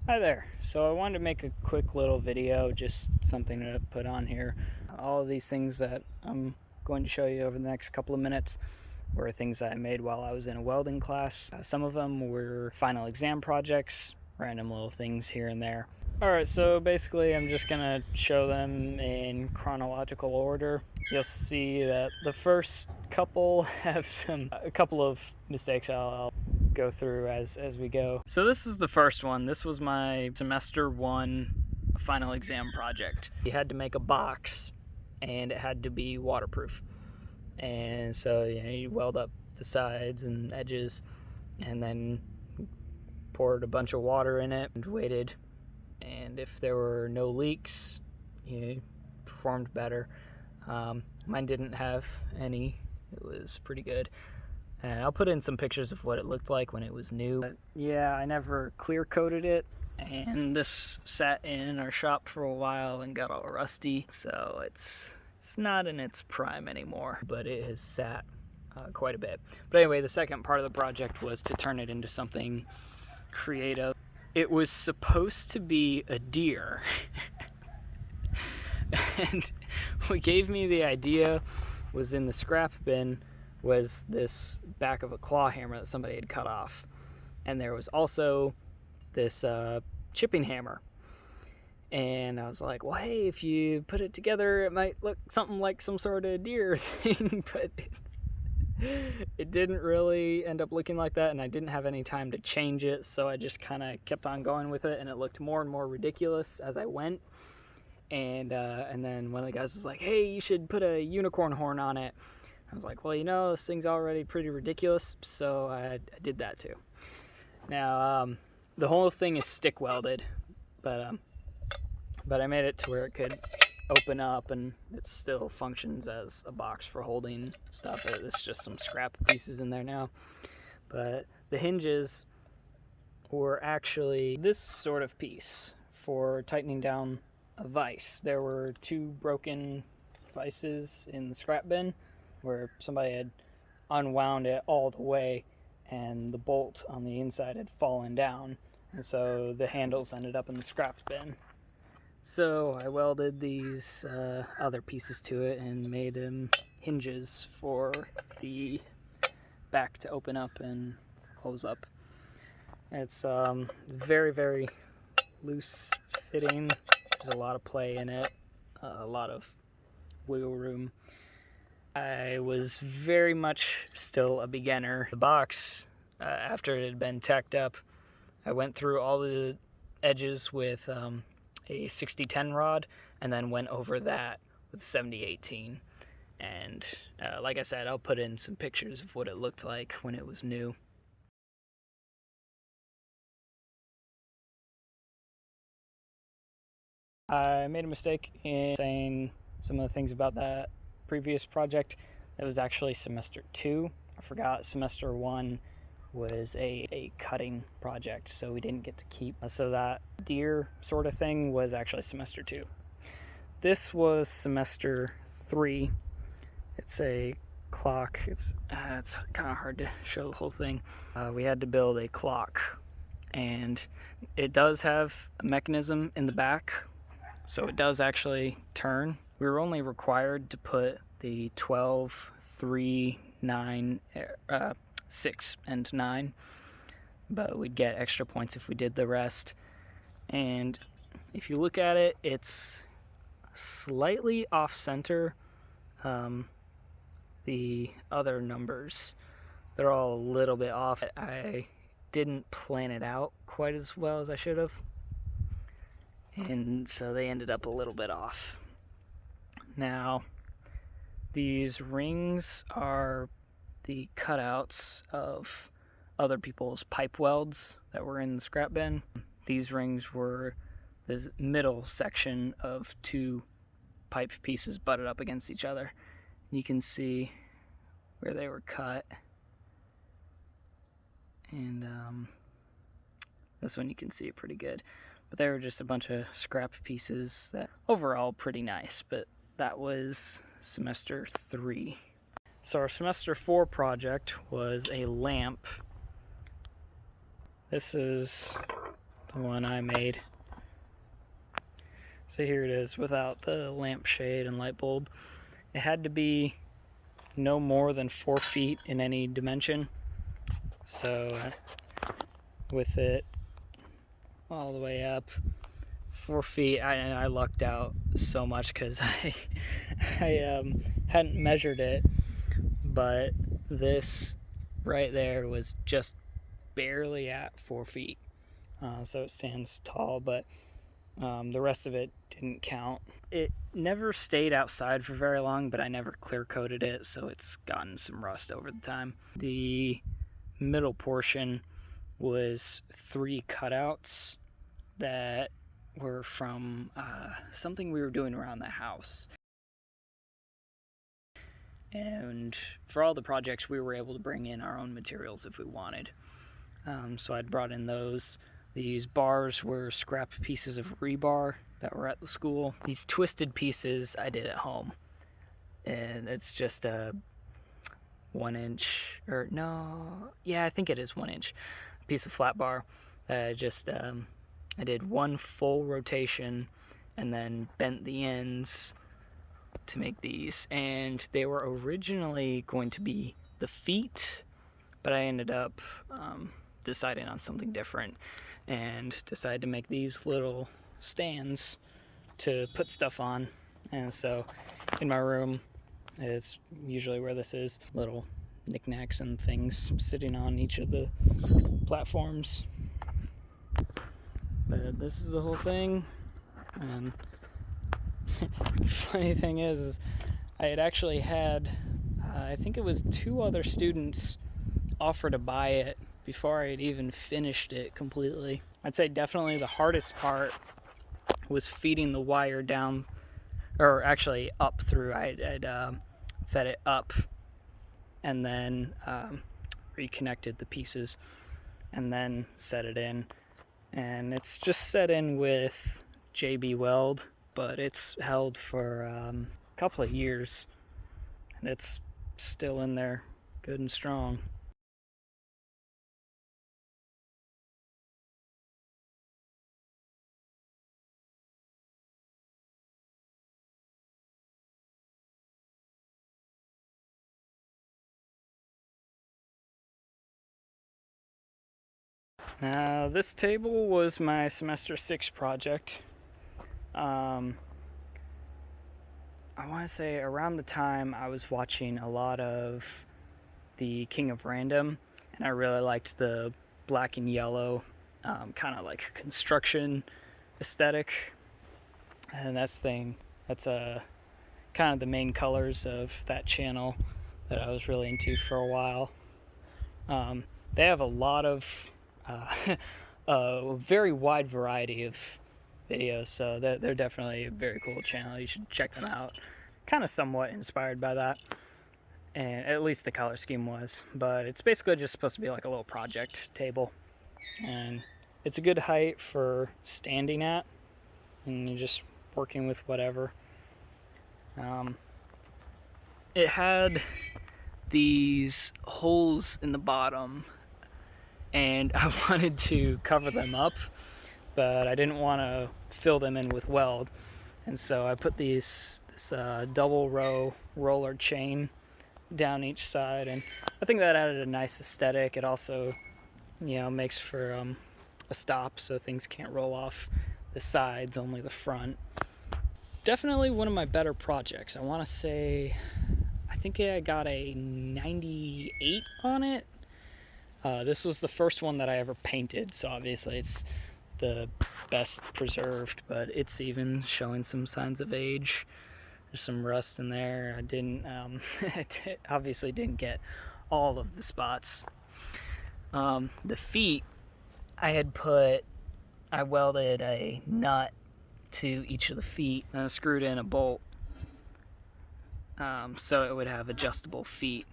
Hi there. So I wanted to make a quick little video, just something to put on here. All of these things that I'm going to show you over the next couple of minutes were things that I made while I was in a welding class. Some of them were final exam projects, random little things here and there. Alright, so basically I'm just gonna show them in chronological order. You'll see that the first couple have a couple of mistakes I'll go through as we go. So this is the first one. This was my semester 1 final exam project. You had to make a box and it had to be waterproof. And so you weld up the sides and edges and then poured a bunch of water in it and waited. And if there were no leaks, you performed better. Mine didn't have any. It was pretty good. And I'll put in some pictures of what it looked like when it was new. But yeah, I never clear coated it, and this sat in our shop for a while and got all rusty. So it's not in its prime anymore, but it has sat quite a bit. But anyway, the second part of the project was to turn it into something creative. It was supposed to be a deer. And what gave me the idea was in the scrap bin was this back of a claw hammer that somebody had cut off. And there was also this chipping hammer. And I was like, well, hey, if you put it together, it might look something like some sort of deer thing. But it didn't really end up looking like that, and I didn't have any time to change it, so I just kind of kept on going with it, and it looked more and more ridiculous as I went. And then one of the guys was like, hey, you should put a unicorn horn on it. I was like, well, this thing's already pretty ridiculous, so I did that too. Now, the whole thing is stick welded, but I made it to where it could open up, and it still functions as a box for holding stuff. It's just some scrap pieces in there now. But the hinges were actually this sort of piece for tightening down a vise. There were 2 broken vices in the scrap bin where somebody had unwound it all the way and the bolt on the inside had fallen down, and so the handles ended up in the scrap bin. So I welded these other pieces to it and made them hinges for the back to open up and close up. It's very, very loose fitting. There's a lot of play in it, a lot of wiggle room. I was very much still a beginner. The box, after it had been tacked up, I went through all the edges with a 60-10 rod and then went over that with 70-18. And like I said, I'll put in some pictures of what it looked like when it was new. I made a mistake in saying some of the things about that previous project. That was actually semester 2. I forgot semester 1 was a cutting project, so we didn't get to keep. So that deer sort of thing was actually semester 2. This was semester 3. It's a clock. It's kind of hard to show the whole thing. We had to build a clock, and it does have a mechanism in the back, so it does actually turn. We were only required to put the 12, 3, 9, 6, and 9, but we'd get extra points if we did the rest. And if you look at it, it's slightly off center. The other numbers, they're all a little bit off. I didn't plan it out quite as well as I should have, and so they ended up a little bit off. Now, these rings are the cutouts of other people's pipe welds that were in the scrap bin. These rings were the middle section of 2 pipe pieces butted up against each other. You can see where they were cut, and this one you can see it pretty good. But they were just a bunch of scrap pieces that overall pretty nice, but that was semester 3. So our semester 4 project was a lamp. This is the one I made. So here it is without the lampshade and light bulb. It had to be no more than 4 feet in any dimension. So with it all the way up 4 feet, I lucked out so much because I hadn't measured it, but this right there was just barely at 4 feet. So it stands tall, but the rest of it didn't count. It never stayed outside for very long, but I never clear coated it, so it's gotten some rust over the time. The middle portion was 3 cutouts that were from something we were doing around the house. And for all the projects, we were able to bring in our own materials if we wanted. So I'd brought in those. These bars were scrap pieces of rebar that were at the school. These twisted pieces I did at home. And it's just a 1 inch, or no, yeah, I think it is 1 inch, piece of flat bar that I just, I did 1 full rotation and then bent the ends to make these. And they were originally going to be the feet, but I ended up deciding on something different and decided to make these little stands to put stuff on. And so in my room is usually where this is, little knickknacks and things sitting on each of the platforms. But this is the whole thing. And funny thing is I had actually had I think it was 2 other students offer to buy it before I had even finished it completely. I'd say definitely the hardest part was feeding the wire down, or actually up through. I'd fed it up and then reconnected the pieces and then set it in. And it's just set in with Weld, but it's held for a couple of years and it's still in there good and strong. Now this table was my semester 6 project. I want to say around the time I was watching a lot of the King of Random, and I really liked the black and yellow kind of like construction aesthetic, and that's kind of the main colors of that channel that I was really into for a while. They have a lot of a very wide variety of videos, so they're definitely a very cool channel. You should check them out. Kind of somewhat inspired by that, and at least the color scheme was, but it's basically just supposed to be like a little project table, and it's a good height for standing at and you're just working with whatever. It had these holes in the bottom and I wanted to cover them up, but I didn't want to fill them in with weld, and so I put this double row roller chain down each side, and I think that added a nice aesthetic. It also, makes for a stop so things can't roll off the sides, only the front. Definitely one of my better projects. I want to say, I think I got a 98 on it. This was the first one that I ever painted, so obviously it's the best preserved, but it's even showing some signs of age. There's some rust in there. I didn't, obviously didn't get all of the spots. The feet, I welded a nut to each of the feet and I screwed in a bolt, so it would have adjustable feet.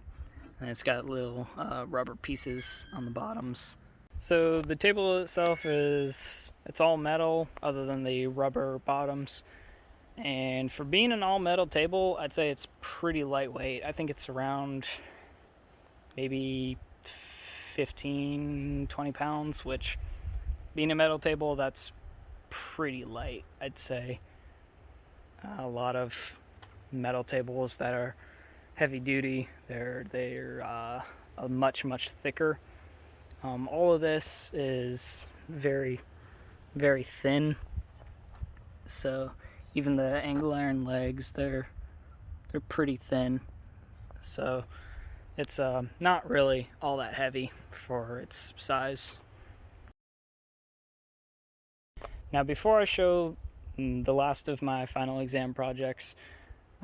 And it's got little rubber pieces on the bottoms. So the table itself it's all metal other than the rubber bottoms. And for being an all metal table, I'd say it's pretty lightweight. I think it's around maybe 15, 20 pounds, which being a metal table, that's pretty light, I'd say. A lot of metal tables that are heavy duty, they're much thicker. All of this is very thin, so even the angle iron legs, they're pretty thin, so it's not really all that heavy for its size. Now, before I show the last of my final exam projects,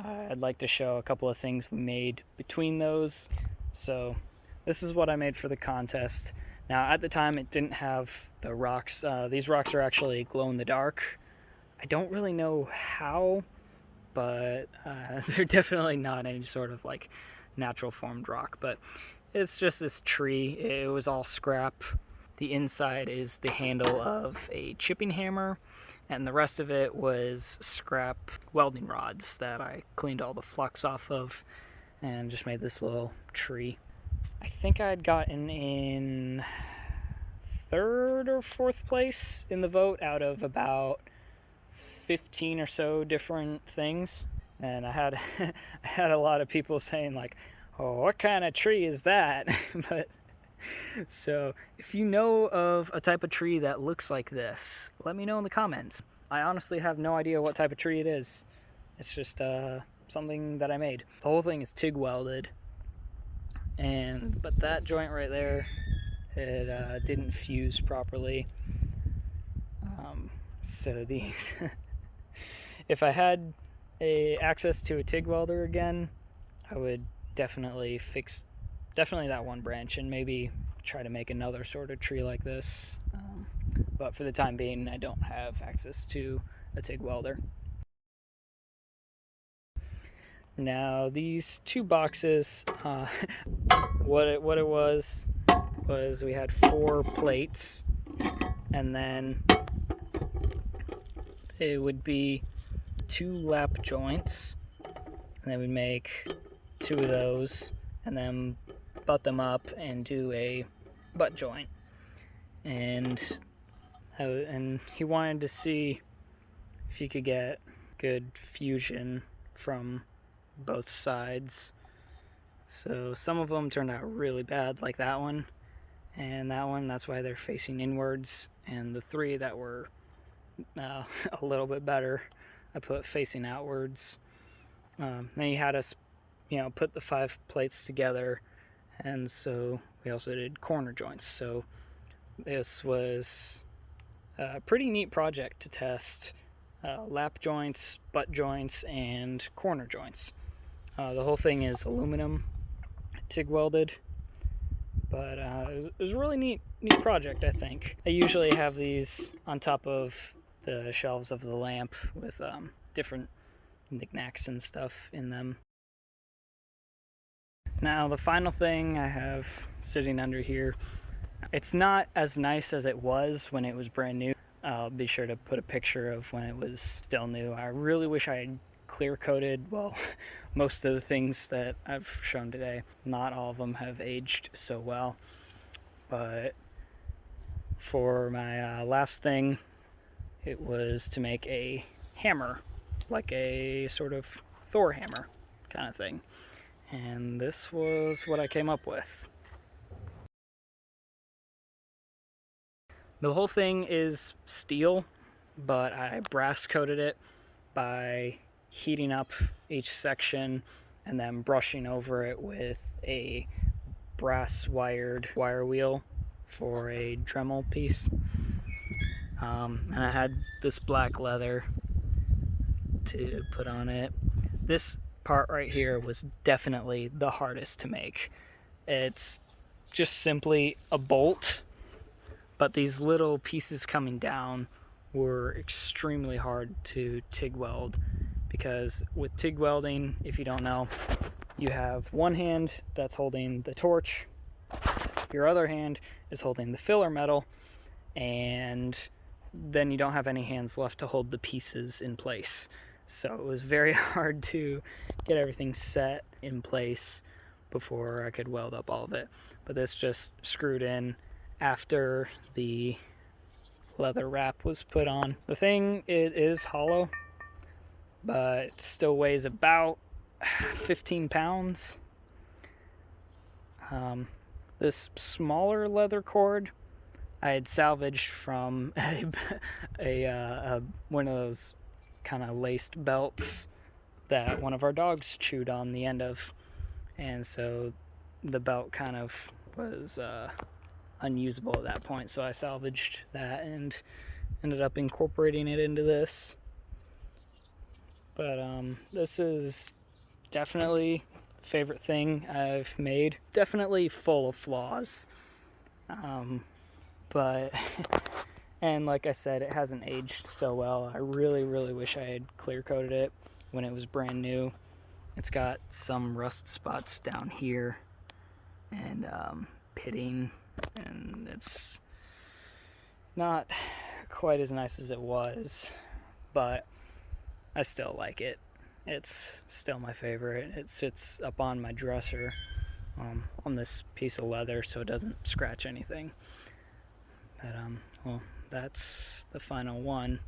I'd like to show a couple of things we made between those. So this is what I made for the contest. Now, at the time, it didn't have the rocks. These rocks are actually glow in the dark. I don't really know how, but they're definitely not any sort of like natural formed rock, but it's just this tree. It was all scrap. The inside is the handle of a chipping hammer, and the rest of it was scrap welding rods that I cleaned all the flux off of and just made this little tree. I think I'd gotten in 3rd or 4th place in the vote out of about 15 or so different things, and I had a lot of people saying like, "Oh, what kind of tree is that?" But so if you know of a type of tree that looks like this, let me know in the comments. I honestly have no idea what type of tree it is. It's just something that I made. The whole thing is TIG welded, but that joint right there, it didn't fuse properly. So these, if I had access to a TIG welder again, I would definitely fix that one branch and maybe try to make another sort of tree like this. But for the time being, I don't have access to a TIG welder. Now these 2 boxes, what it was we had 4 plates, and then it would be 2 lap joints, and then we'd make 2 of those, and then butt them up and do a butt joint. And he wanted to see if he could get good fusion from both sides. So some of them turned out really bad, like that one and that one. That's why they're facing inwards. And the 3 that were a little bit better, I put facing outwards. Then he had us, put the 5 plates together, and so we also did corner joints. So this was a pretty neat project to test lap joints, butt joints, and corner joints. The whole thing is aluminum, TIG welded, but it was a really neat project, I think. I usually have these on top of the shelves of the lamp with different knickknacks and stuff in them. Now the final thing I have sitting under here, it's not as nice as it was when it was brand new. I'll be sure to put a picture of when it was still new. I really wish I had clear coated, well, most of the things that I've shown today. Not all of them have aged so well, but for my last thing, it was to make a hammer, like a sort of Thor hammer kind of thing. And this was what I came up with. The whole thing is steel, but I brass coated it by heating up each section and then brushing over it with a brass wired wire wheel for a Dremel piece. And I had this black leather to put on it. This part right here was definitely the hardest to make. It's just simply a bolt, but these little pieces coming down were extremely hard to TIG weld, because with TIG welding, if you don't know, you have one hand that's holding the torch, your other hand is holding the filler metal, and then you don't have any hands left to hold the pieces in place. So it was very hard to get everything set in place before I could weld up all of it. But this just screwed in after the leather wrap was put on. The thing, it is hollow, but it still weighs about 15 pounds. This smaller leather cord I had salvaged from one of those kind of laced belts that one of our dogs chewed on the end of, and so the belt kind of was unusable at that point, so I salvaged that and ended up incorporating it into this. But this is definitely favorite thing I've made. Definitely full of flaws, but and like I said, it hasn't aged so well. I really wish I had clear coated it when it was brand new. It's got some rust spots down here and pitting, and it's not quite as nice as it was, but I still like it. It's still my favorite. It sits up on my dresser on this piece of leather so it doesn't scratch anything. But well, that's the final one.